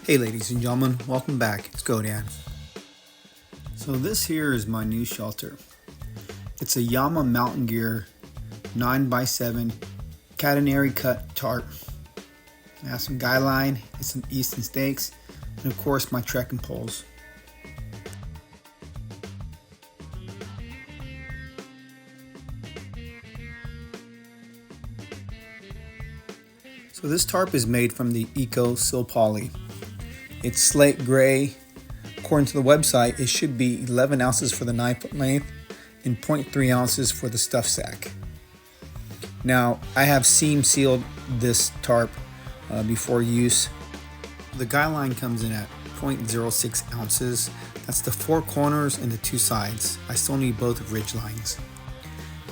Hey ladies and gentlemen, welcome back. It's Godan. So this here is my new shelter. It's a Yama Mountain Gear 9x7 catenary cut tarp. I have some Guyline and some Easton stakes, and of course my trekking poles. So this tarp is made from the Eco Sil Poly. It's slate gray. According to the website, it should be 11 ounces for the 9-foot length and 0.3 ounces for the stuff sack. Now, I have seam sealed this tarp before use. The Guyline comes in at 0.06 ounces. That's the 4 corners and the 2 sides. I still need both ridge lines.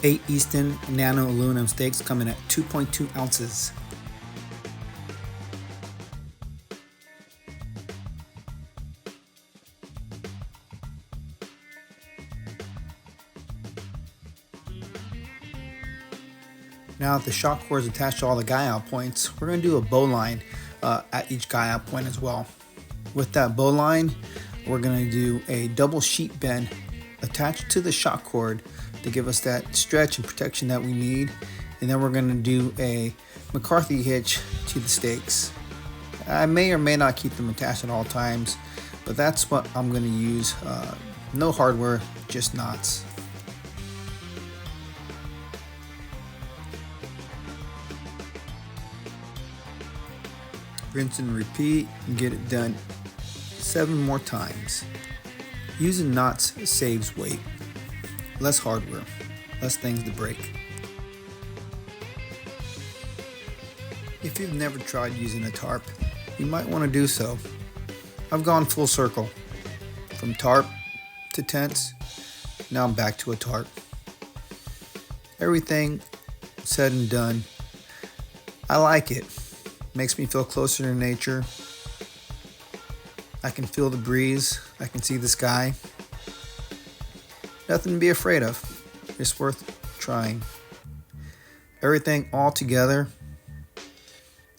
8 Easton nano aluminum stakes come in at 2.2 ounces. Now that the shock cord is attached to all the guy out points, we're going to do a bow line at each guy out point as well. With that bow line, we're going to do a double sheet bend attached to the shock cord to give us that stretch and protection that we need. And then we're going to do a McCarthy hitch to the stakes. I may or may not keep them attached at all times, but that's what I'm going to use. No hardware, just knots. Rinse and repeat and get it done 7 more times. Using knots saves weight, less hardware, less things to break. If you've never tried using a tarp, you might want to do so. I've gone full circle, from tarp to tents, now I'm back to a tarp. Everything said and done, I like it. Makes me feel closer to nature. I can feel the breeze. I can see the sky. Nothing to be afraid of. It's worth trying. Everything all together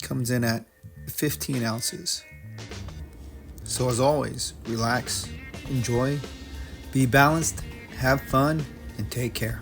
comes in at 15 ounces. So as always, relax, enjoy, be balanced, have fun, and take care.